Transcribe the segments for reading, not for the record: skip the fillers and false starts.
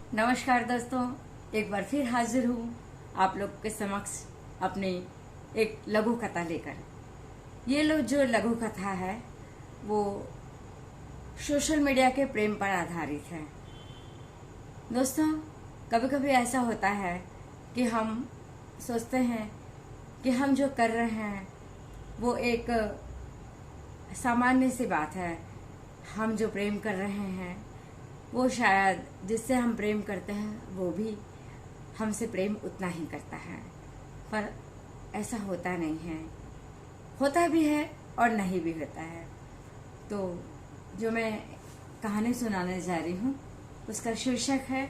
नमस्कार दोस्तों, एक बार फिर हाजिर हूँ आप लोग के समक्ष अपनी एक लघु कथा लेकर। ये जो लघु कथा है वो सोशल मीडिया के प्रेम पर आधारित है। दोस्तों, कभी कभी ऐसा होता है कि हम सोचते हैं कि हम जो कर रहे हैं वो एक सामान्य सी बात है। हम जो प्रेम कर रहे हैं वो शायद जिससे हम प्रेम करते हैं वो भी हमसे प्रेम उतना ही करता है, पर ऐसा होता नहीं है। होता भी है और नहीं भी होता है। तो जो मैं कहानी सुनाने जा रही हूँ उसका शीर्षक है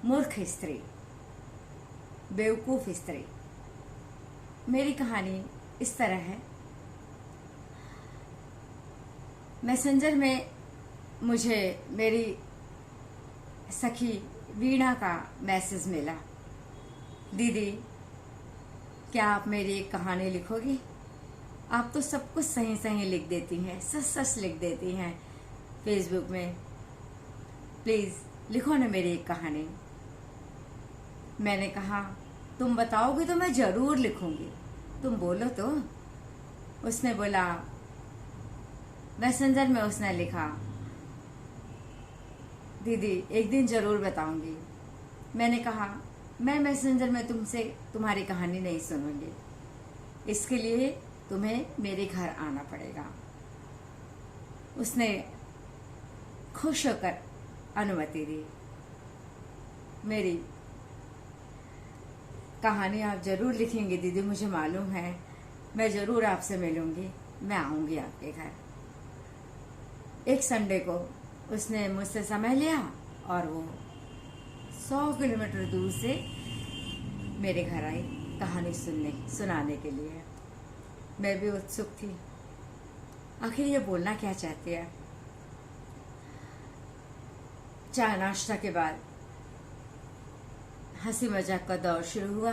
मूर्ख स्त्री, बेवकूफ स्त्री। मेरी कहानी इस तरह है। मैसेंजर में मुझे मेरी सखी वीणा का मैसेज मिला, दीदी क्या आप मेरी एक कहानी लिखोगी? आप तो सब कुछ सही सही लिख देती हैं, सच सच लिख देती हैं फेसबुक में, प्लीज लिखो ना मेरी एक कहानी। मैंने कहा तुम बताओगी तो मैं जरूर लिखूंगी, तुम बोलो तो। उसने बोला, मैसेंजर में उसने लिखा, दीदी एक दिन जरूर बताऊंगी। मैंने कहा मैं मैसेंजर में तुमसे तुम्हारी कहानी नहीं सुनूंगी, इसके लिए तुम्हें मेरे घर आना पड़ेगा। उसने खुश होकर अनुमति दी। मेरी कहानी आप जरूर लिखेंगे दीदी, मुझे मालूम है, मैं जरूर आपसे मिलूंगी, मैं आऊंगी आपके घर। एक संडे को उसने मुझसे समय लिया और वो 100 किलोमीटर दूर से मेरे घर आई कहानी सुनाने के लिए। मैं भी उत्सुक थी, आखिर ये बोलना क्या चाहती है। चाय नाश्ता के बाद हंसी मजाक का दौर शुरू हुआ।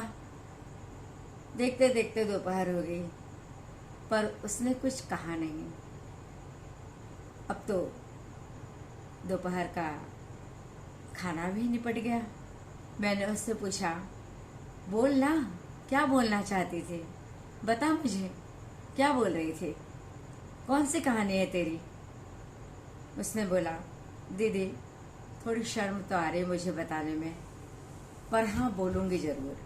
देखते देखते दोपहर हो गई, पर उसने कुछ कहा नहीं। अब तो दोपहर का खाना भी निपट गया। मैंने उससे पूछा, बोल ना, क्या बोलना चाहती थी, बता मुझे, क्या बोल रही थी, कौन सी कहानी है तेरी? उसने बोला, दीदी थोड़ी शर्म तो आ रही मुझे बताने में, पर हाँ बोलूंगी जरूर।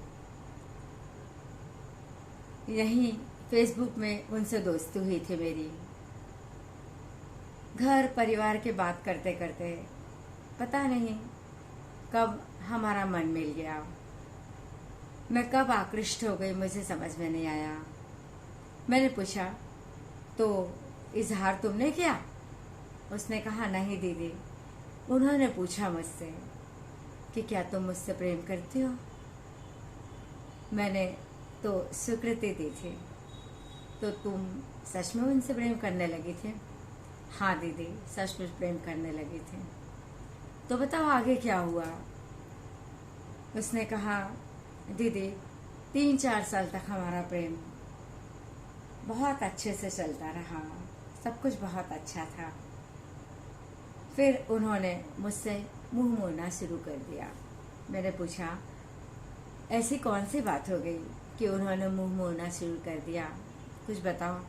यहीं फेसबुक में उनसे दोस्ती हुई थी मेरी। घर परिवार की बात करते करते पता नहीं कब हमारा मन मिल गया। मैं कब आकृष्ट हो गई मुझे समझ में नहीं आया। मैंने पूछा, तो इजहार तुमने किया? उसने कहा, नहीं दीदी, उन्होंने पूछा मुझसे कि क्या तुम मुझसे प्रेम करती हो। मैंने तो स्वीकृति दी थी। तो तुम सच में उनसे प्रेम करने लगी थी? हाँ दीदी, सचमुच प्रेम करने लगी थी। तो बताओ आगे क्या हुआ? उसने कहा, दीदी 3-4 साल तक हमारा प्रेम बहुत अच्छे से चलता रहा, सब कुछ बहुत अच्छा था। फिर उन्होंने मुझसे मुंह मोड़ना शुरू कर दिया। मैंने पूछा, ऐसी कौन सी बात हो गई कि उन्होंने मुंह मोड़ना शुरू कर दिया, कुछ बताओ।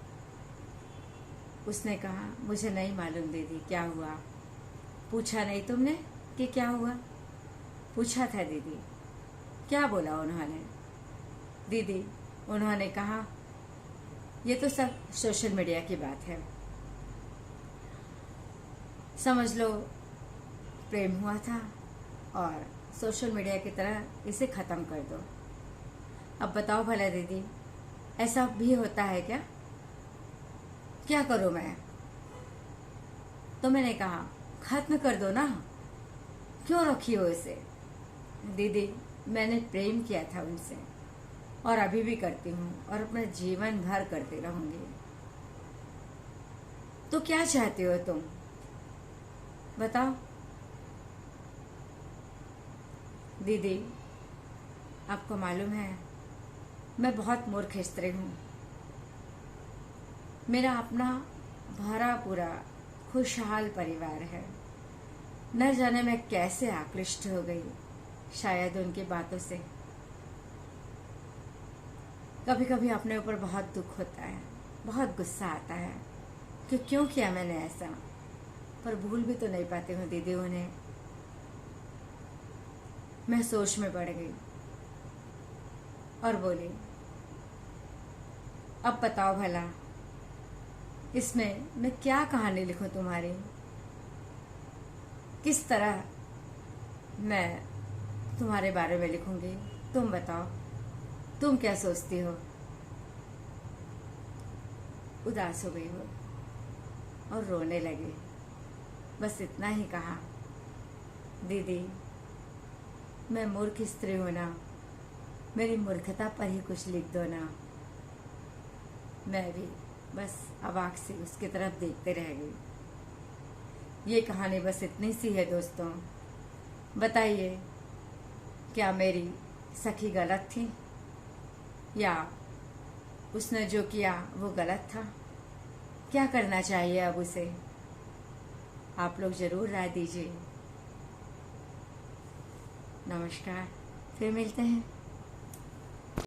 उसने कहा, मुझे नहीं मालूम दीदी क्या हुआ। पूछा नहीं तुमने कि क्या हुआ? पूछा था दीदी। क्या बोला उन्होंने? दीदी उन्होंने कहा, ये तो सब सोशल मीडिया की बात है, समझ लो प्रेम हुआ था और सोशल मीडिया की तरह इसे खत्म कर दो। अब बताओ भला दीदी, ऐसा भी होता है क्या? क्या करूं मैं? तो मैंने कहा, खत्म कर दो ना, क्यों रखी हो इसे? दीदी मैंने प्रेम किया था उनसे और अभी भी करती हूँ और अपना जीवन भर करती रहूंगी। तो क्या चाहते हो तुम, बताओ। दीदी आपको मालूम है मैं बहुत मूर्ख स्त्री हूँ। मेरा अपना भरा पूरा खुशहाल परिवार है, न जाने मैं कैसे आकृष्ट हो गई, शायद उनकी बातों से। कभी कभी अपने ऊपर बहुत दुख होता है, बहुत गुस्सा आता है कि क्यों किया मैंने ऐसा, पर भूल भी तो नहीं पाती हूँ दीदी उन्हें। मैं सोच में पड़ गई और बोली, अब बताओ भला इसमें मैं क्या कहानी लिखूं तुम्हारी, किस तरह मैं तुम्हारे बारे में लिखूंगी, तुम बताओ, तुम क्या सोचती हो। उदास हो गई वो और रोने लगी। बस इतना ही कहा, दीदी मैं मूर्ख स्त्री हूं ना, मेरी मूर्खता पर ही कुछ लिख दो ना। मैं भी बस अवाक से उसकी तरफ देखते रह गई। ये कहानी बस इतनी सी है दोस्तों। बताइए, क्या मेरी सखी गलत थी या उसने जो किया वो गलत था? क्या करना चाहिए अब उसे? आप लोग जरूर राय दीजिए। नमस्कार, फिर मिलते हैं।